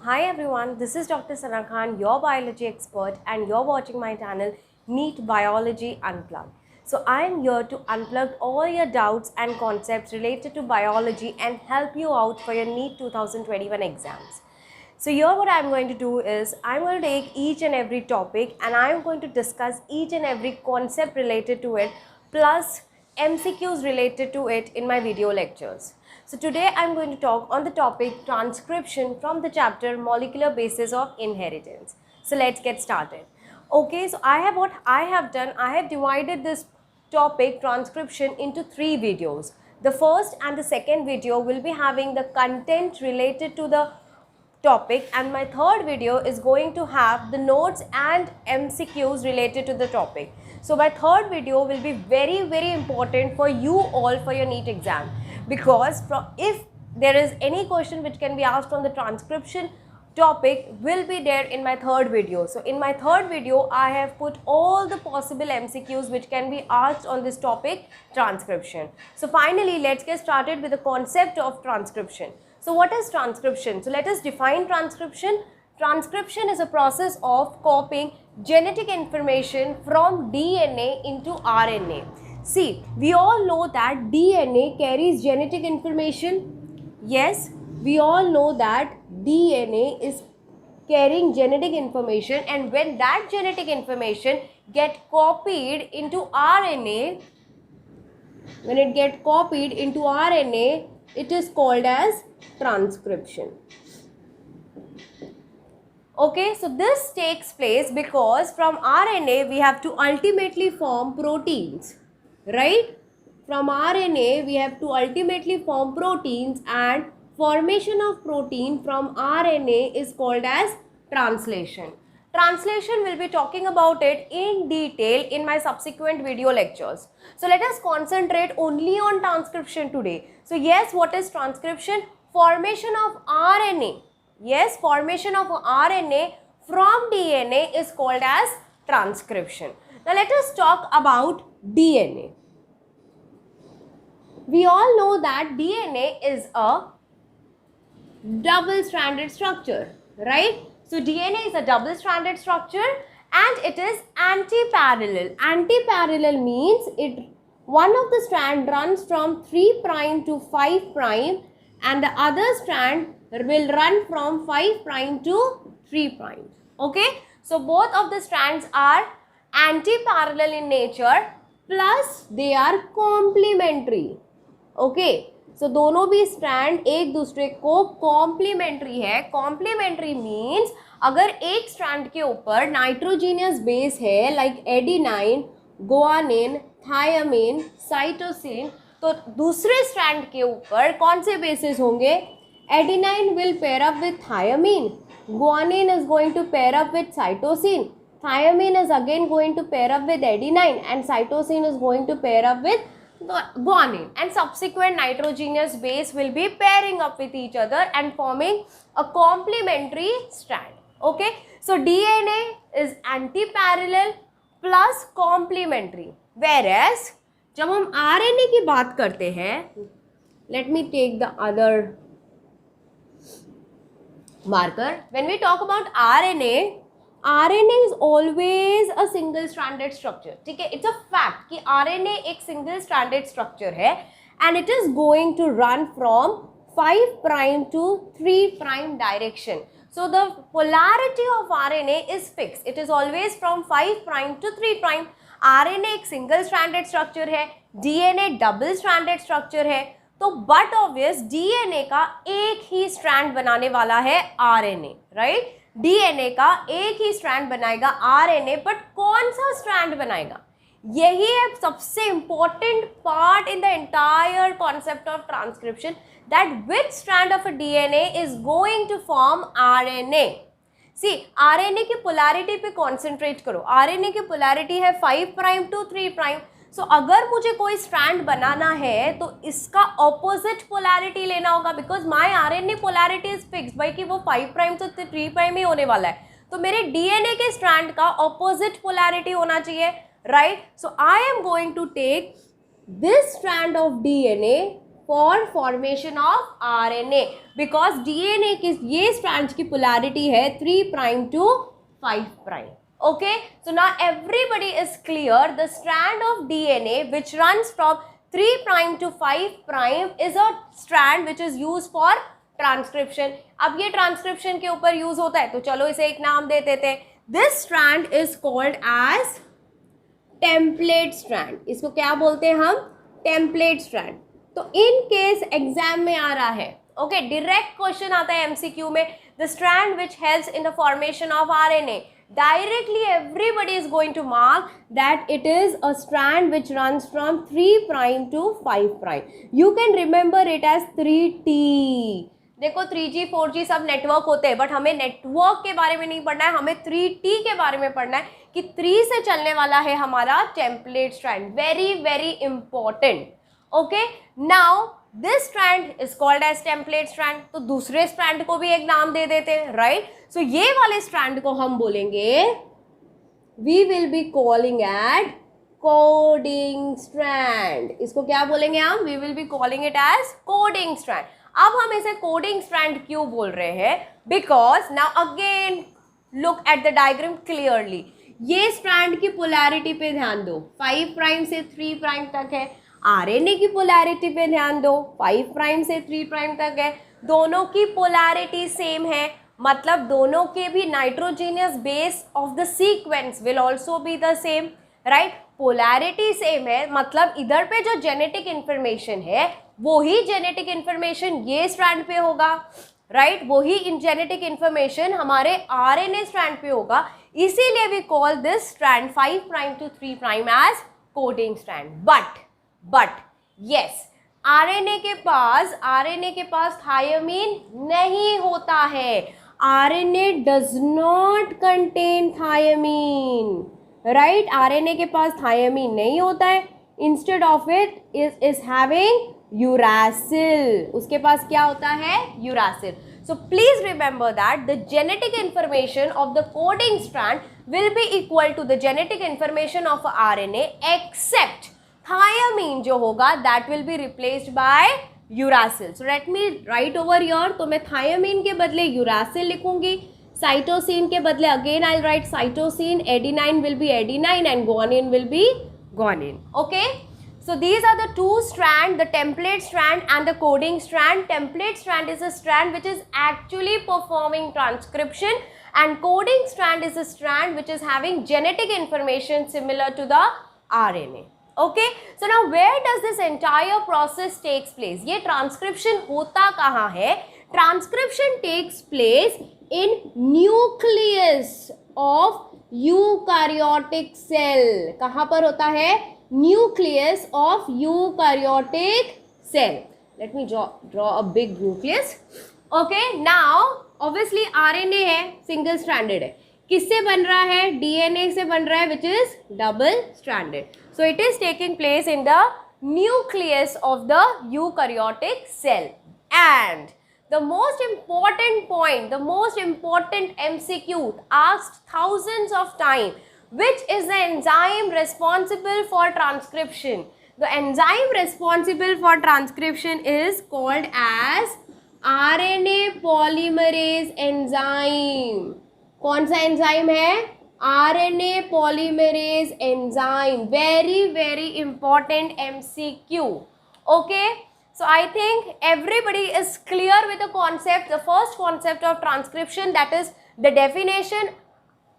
Hi everyone, this is Dr. Sana Khan, your biology expert, and you're watching my channel NEET Biology Unplugged. So I am here to unplug all your doubts and concepts related to biology and help you out for your NEET 2021 exams. So here what I'm going to do is I'm going to take each and every topic and I'm going to discuss each and every concept related to it plus MCQs related to it in my video lectures. So today I'm going to talk on the topic transcription from the chapter Molecular Basis of Inheritance. So let's get started. Okay, so I have divided this topic transcription into 3 videos. The first and the second video will be having the content related to the topic, and my third video is going to have the notes and MCQs related to the topic. So my third video will be very important for you all for your NEET exam, because if there is any question which can be asked on the transcription topic will be there in my third video. So in my third video I have put all the possible MCQs which can be asked on this topic transcription. So finally let's get started with the concept of transcription. So what is transcription? So let us define transcription. Transcription is a process of copying genetic information from DNA into RNA. See, we all know that DNA carries genetic information. Yes, we all know that DNA is carrying genetic information, and when that genetic information get copied into RNA, when it get copied into RNA, it is called as transcription. Okay, so this takes place because from RNA we have to ultimately form proteins, right? From RNA we have to ultimately form proteins, and formation of protein from RNA is called as translation. Translation will be talking about it in detail in my subsequent video lectures. So let us concentrate only on transcription today. So yes, what is transcription? Formation of RNA. Yes, formation of RNA from DNA is called as transcription. Now let us talk about DNA. We all know that DNA is a double-stranded structure, right? So DNA is a double-stranded structure and it is anti-parallel. Anti-parallel means one of the strand runs from 3' to 5' and the other strand will run from 5' to 3'. Okay, so both of the strands are anti-parallel in nature plus they are complementary. Okay, so दोनों भी strand एक दूसरे को complementary है. Complementary means अगर एक strand के ऊपर नाइट्रोजीनियस बेस है like adenine, guanine, thymine, cytosine, तो दूसरे स्ट्रैंड के ऊपर कौन से बेसिस होंगे? Adenine will pair up with thymine, guanine is going to pair up with cytosine, thiamine is again going to pair up with adenine, and cytosine is going to pair up with guanine, and subsequent nitrogenous base will be pairing up with each other and forming a complementary strand. Okay, so DNA is anti-parallel plus complementary, whereas जब हम RNA की बात करते हैं, let me take the other marker. When we talk about RNA is always a single stranded structure. ठीक है, it's a fact कि RNA एक single stranded structure है and it is going to run from 5' to 3' direction. So the polarity of RNA is fixed. It is always from 5' to 3'. RNA एक single stranded structure है, DNA double stranded structure है, तो but obvious DNA का एक ही strand बनाने वाला है RNA, right? DNA का एक ही स्ट्रैंड बनाएगा RNA, बट कौन सा स्ट्रैंड बनाएगा? यही है सबसे important part in the entire concept of transcription, that which strand of a DNA is going to form RNA. See, RNA की पोलैरिटी पे कॉन्सेंट्रेट करो. RNA की पोलैरिटी है 5' टू 3'. सो अगर मुझे कोई स्ट्रैंड बनाना है तो इसका ऑपोजिट पोलैरिटी लेना होगा, because my RNA polarity is fixed भाई कि वो 5' तो 3' ही होने वाला है, तो मेरे DNA के स्ट्रैंड का ऑपोजिट पोलैरिटी होना चाहिए, right? So I am going to take this strand of DNA for formation of RNA, because DNA की ये स्ट्रैंड्स की पोलैरिटी है 3 prime to 5 prime. Okay, so now everybody is clear. The strand of DNA which runs from 3 prime to 5 prime is a strand which is used for transcription. अब ये transcription के ऊपर use होता है, तो चलो इसे एक नाम दे देते हैं. This strand is called as template strand. इसको क्या बोलते हैं हम? Template strand. तो in case exam में आ रहा है, okay, direct question आता है MCQ में, the strand which helps in the formation of RNA. Directly everybody is going to mark that it is a strand which runs from 3 prime to 5 prime. You can remember it as 3T. देखो 3G 4G सब network होते हैं, but हमें network के बारे में नहीं पढ़ना है, हमें 3T के बारे में पढ़ना है कि 3 से चलने वाला है हमारा template strand. Very very important. Okay, now this strand is called as template strand. तो दूसरे स्ट्रैंड को भी एक नाम दे देते हैं, राइट? सो ये वाले स्ट्रैंड को हम बोलेंगे, we will be calling at coding strand. इसको क्या बोलेंगे हम? We will be calling it as coding strand. अब हम इसे कोडिंग स्ट्रैंड क्यों बोल रहे हैं? Because now again look at the diagram clearly. ये स्ट्रैंड की पोलैरिटी पे ध्यान दो, 5 प्राइम से 3 प्राइम तक है. आरएनए की पोलैरिटी पे ध्यान दो, 5 प्राइम से 3 प्राइम तक है. दोनों की पोलैरिटी सेम है, मतलब दोनों के भी nitrogenous base of the sequence will also be the same, right? Polarity same है, मतलब इधर पे जो जेनेटिक इंफॉर्मेशन है वो ही जेनेटिक इंफॉर्मेशन ये स्ट्रैंड पे होगा, राइट? वही इन जेनेटिक इंफॉर्मेशन हमारे आरएनए स्ट्रैंड पे होगा. इसीलिए we call this strand 5 prime to 3 prime as coding strand. But yes, RNA के पास थायमीन नहीं होता है. RNA does not contain thymine, right? RNA के पास थायमीन नहीं होता है. Instead of it is having uracil. उसके पास क्या होता है? Uracil. So please remember that the genetic information of the coding strand will be equal to the genetic information of RNA except thiamine जो होगा that will be replaced by uracil. So let me write over here. तो मैं thiamine के बदले uracil लिखूंगी. cytosine के बदले again I'll write cytosine. adenine will be adenine and guanine will be guanine. Okay. So these are the two strands, the template strand and the coding strand. Template strand is a strand which is actually performing transcription, and coding strand is a strand which is having genetic information similar to the RNA. Okay, so now where does this entire process takes place? ये transcription होता कहाँ है? Transcription takes place in nucleus of eukaryotic cell. कहाँ पर होता है? Nucleus of eukaryotic cell. Let me draw a big nucleus. Okay, now obviously RNA है, single stranded है. किससे बन रहा है? DNA से बन रहा है, which is double stranded. So it is taking place in the nucleus of the eukaryotic cell. And the most important point, the most important MCQ asked thousands of times, which is the enzyme responsible for transcription? The enzyme responsible for transcription is called as RNA polymerase enzyme. कौन सा enzyme है? RNA polymerase enzyme. Very very important MCQ. Okay, so I think everybody is clear with the concept, the first concept of transcription, that is the definition.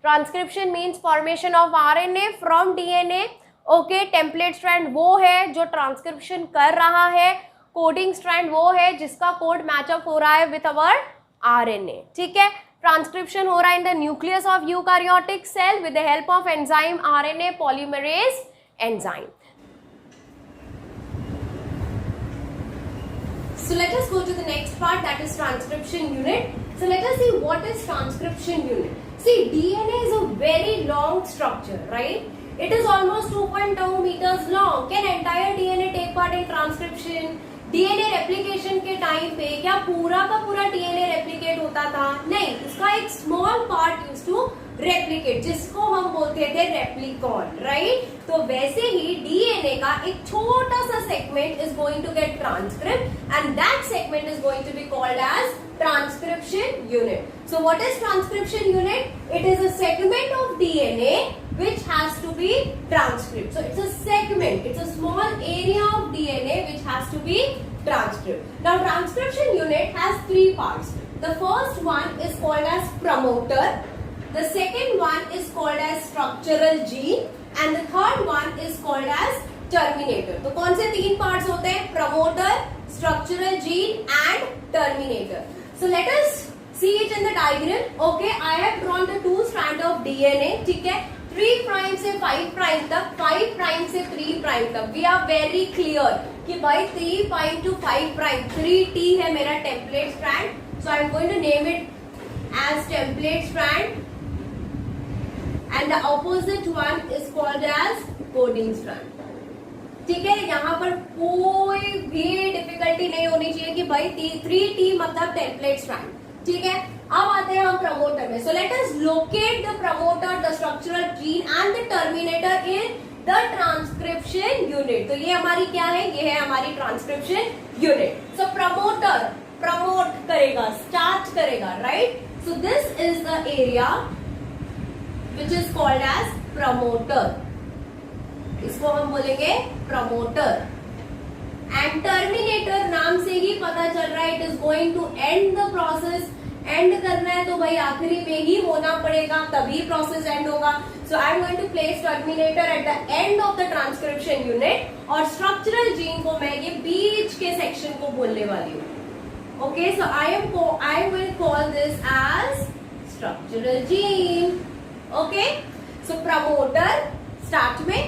Transcription means formation of RNA from DNA. Okay, template strand वो है जो transcription कर रहा है. Coding strand वो है जिसका code matchup हो रहा है with our RNA. ठीक है, transcription हो रहा है in the nucleus of eukaryotic cell with the help of enzyme RNA polymerase enzyme. So let us go to the next part, that is transcription unit. So let us see what is transcription unit. See, DNA is a very long structure, right? It is almost 2.2 meters long. Can entire DNA take part in transcription? DNA replication के time पे क्या पूरा का पूरा DNA replicate होता था? नहीं, इसका एक small part used to replicate, जिसको हम बोलते थे रेप्लिकॉन, राइट। तो वैसे ही डीएनए का एक छोटा सा segment is going to get transcript and that segment is going to be called as transcription unit. So what is transcription unit? It is a segment of DNA which has to be transcribed. So it's a segment, it's a small area of DNA which has to be transcribed. Now transcription unit has three parts. The first one is called as promoter, the second one is called as structural gene and the third one is called as terminator. तो कौन से तीन parts होते हैं? Promoter, structural gene and terminator. So let us see it in the diagram. Okay, I have drawn the two strands of DNA. ठीक है, 3 prime से 5 prime तक, 5 प्राइम से 3 प्राइम तक. We are very clear कि भाई 3 प्राइम to 5 प्राइम 3T है मेरा template strand. So I am going to name it as template strand and the opposite one is called as coding strand. ठीक है, यहाँ पर कोई भी डिफिकल्टी नहीं होनी चाहिए कि भाई 3T मतलब टेम्पलेट स्ट्रैंड. ठीक है, अब आते हैं हम प्रमोटर में. So let us locate the promoter, the structural gene and the terminator in the transcription unit. तो ये हमारी क्या है? ये है हमारी transcription unit. So promoter promote करेगा, स्टार्ट करेगा, right. So this is the area which is called as promoter. इसको हम बोलेंगे प्रमोटर. एंड टर्मिनेटर नाम से ही पता चल रहा है it is going to end the process. End करना है तो भाई आखिरी में ही होना पड़ेगा, तभी प्रोसेस एंड होगा. So I am going to place terminator at the end of the transcription unit और स्ट्रक्चरल जीन को मैं ये बीच के सेक्शन को बोलने वाली हूँ. Okay, so I will call this as structural gene. Okay, so promoter start में,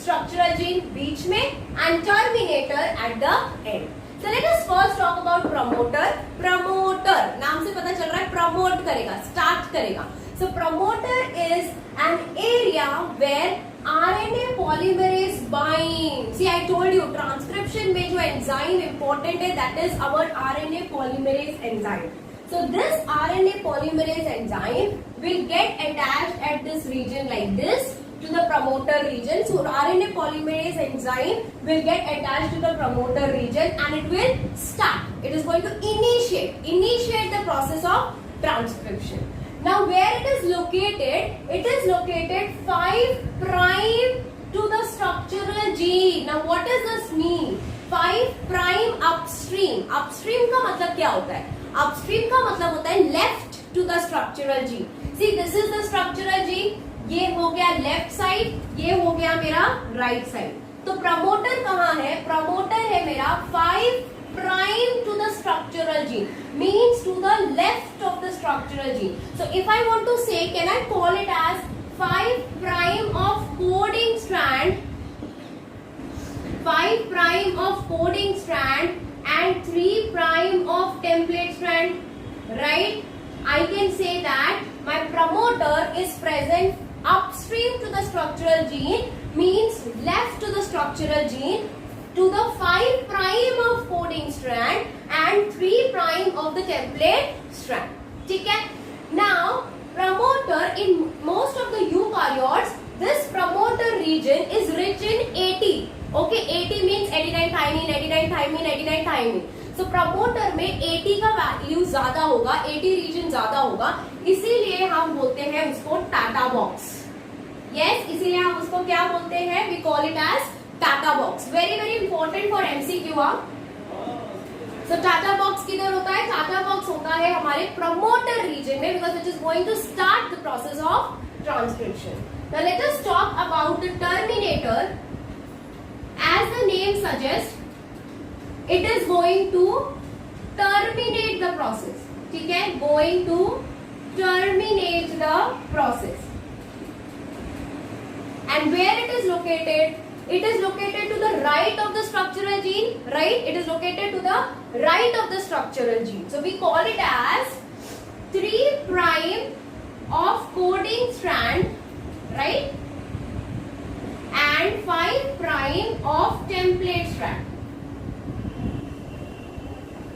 structural gene बीच में and terminator at the end. So let us first talk about promoter. Promoter नाम से पता चल रहा है promote करेगा, start करेगा. So promoter is an area where RNA polymerase binds. See, I told you transcription में जो enzyme important है that is our RNA polymerase enzyme. So this RNA polymerase enzyme will get attached at this region like this to the promoter region. So RNA polymerase enzyme will get attached to the promoter region and it will start. It is going to initiate the process of transcription. Now where it is located? It is located 5 prime to the structural gene. Now what does this mean? 5 prime upstream. Upstream का मतलब क्या होता है? Upstream का मतलब होता है left to the structural gene. See, this is the structural gene. ये हो गया लेफ्ट साइड, ये हो गया मेरा राइट साइड. तो प्रमोटर कहाँ है? प्रमोटर है मेरा 5 prime to the structural gene, means to the left of the structural gene. So if I want to say, can I call it as 5 prime of coding strand, 5 prime of coding strand and 3 prime of template strand, right. I can say that my promoter is present upstream to the structural gene, means left to the structural gene, to the 5 prime of coding strand and 3 prime of the template strand. ठीक है? Now promoter in most of the eukaryotes, this promoter region is rich in AT. Okay, AT means adenine thymine, adenine thymine, adenine thymine. So promoter में AT का value ज्यादा होगा, AT reason ज्यादा होगा, इसीलिए हम बोलते हैं उसको टाटा बॉक्स. यस, इसीलिए हम उसको क्या बोलते हैं? We call it as TATA box. Very very important for MCQ. So TATA box किधर होता है? टाटा बॉक्स होता है हमारे प्रमोटर रीजन में, because it is going to start the process of transcription. Now let us talk about the terminator. As the name suggest, it is going to terminate the process. ठीक है, going to terminate the process. And where it is located? It is located to the right of the structural gene, right? It is located to the right of the structural gene. So we call it as 3 prime of coding strand, right? And 5 prime of template strand.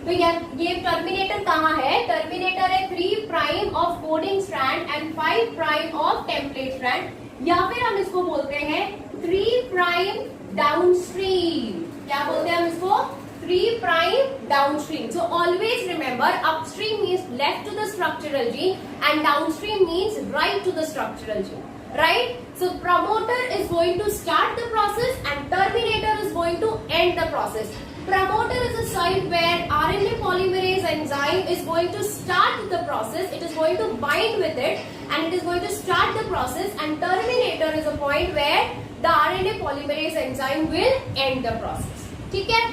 तो ये terminator कहाँ है? Terminator है 3 prime of coding strand and 5 prime of template strand, या फिर हम इसको बोलते हैं 3 प्राइम डाउनस्ट्रीम। क्या बोलते हैं हम इसको? 3 prime downstream. So always remember, upstream means left to the structural gene and downstream means right to the structural gene. Right? So promoter is going to start the process and terminator is going to end the process. Promoter is a site where RNA polymerase enzyme is going to start the process. It is going to bind with it and it is going to start the process, and terminator is a point where the RNA polymerase enzyme will end the process. ठीक है?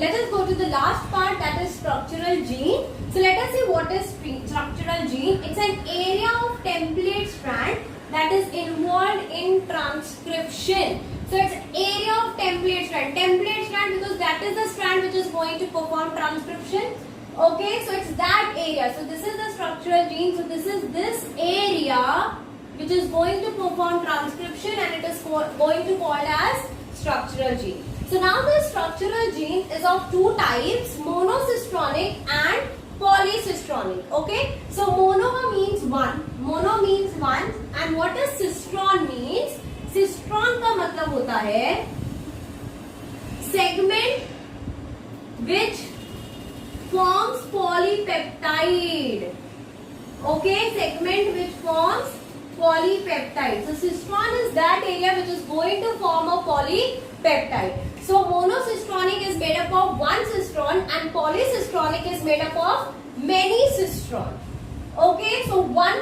Let us go to the last part, that is structural gene. So let us see what is structural gene. It's an area of template strand that is involved in transcription. So it's area of template strand. Template strand because that is the strand which is going to perform transcription. Okay, so it's that area. So this is the structural gene. So this is this area which is going to perform transcription and it is going to called as structural gene. So now the structural gene is of two types, monocistronic and polycistronic. Okay, so mono means one, mono means one, and what does cistron means? Cistron का मतलब होता है segment which forms polypeptide. Okay, segment which forms polypeptide. So cistron is that area which is going to form a polypeptide. So monocistronic is made up of one cistron and polycistronic is made up of many cistron. Okay, so one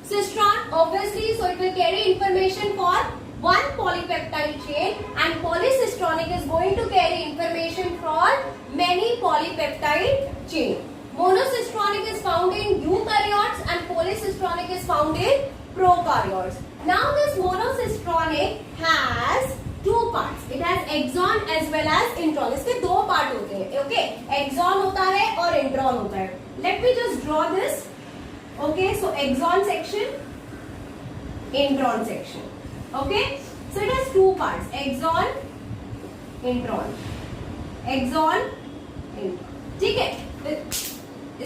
cistron obviously, so it will carry information for one polypeptide chain, and polycistronic is going to carry information for many polypeptide chain. Monocistronic is found in eukaryotes and polycistronic is found in prokaryotes. Now this monocistronic has two parts. It has exon as well as intron. इसके दो part होते हैं. Okay, exon होता है और intron होता है. Let me just draw this. Okay, so exon section, intron section. Okay, so it has two parts, exon, intron, exon, intron. ठीक है,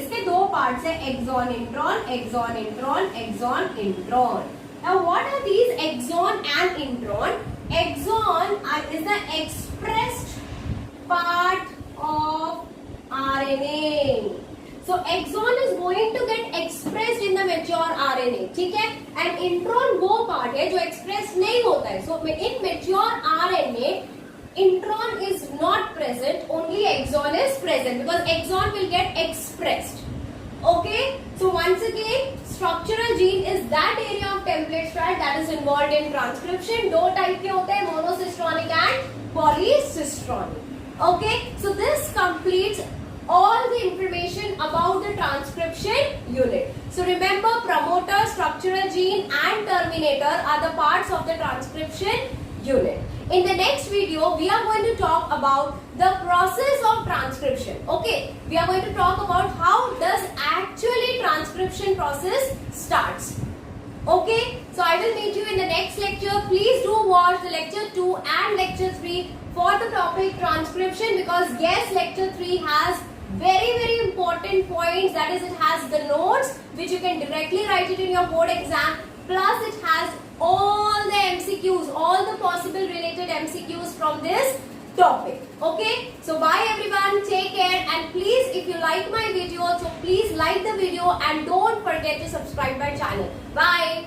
इसके दो पार्ट्स है, exon, intron, exon, intron, exon, intron. Now what are these exon and intron? Exon is the expressed part of RNA. So exon is going to get expressed in the mature RNA, ठीक है? And intron वो part है जो expressed नहीं होता है. So in mature RNA, intron is not present, only exon is present because exon will get expressed. Okay, so once again, structural gene is that area of template strand that is involved in transcription. दो type के होते हैं, monocistronic and polycistronic. Okay, so this completes all the information about the transcription unit. So remember, promoter, structural gene and terminator are the parts of the transcription unit. In the next video, we are going to talk about the process of transcription. Okay, we are going to talk about how does actually transcription process starts. Okay, so I will meet you in the next lecture. Please do watch the lecture 2 and lecture 3 for the topic transcription, because yes, lecture 3 has very important points. That is, it has the notes which you can directly write it in your board exam, plus it has all the MCQs, all the possible related MCQs from this topic. Okay, so bye everyone, take care, and please, if you like my video, so please like the video and don't forget to subscribe my channel. Bye.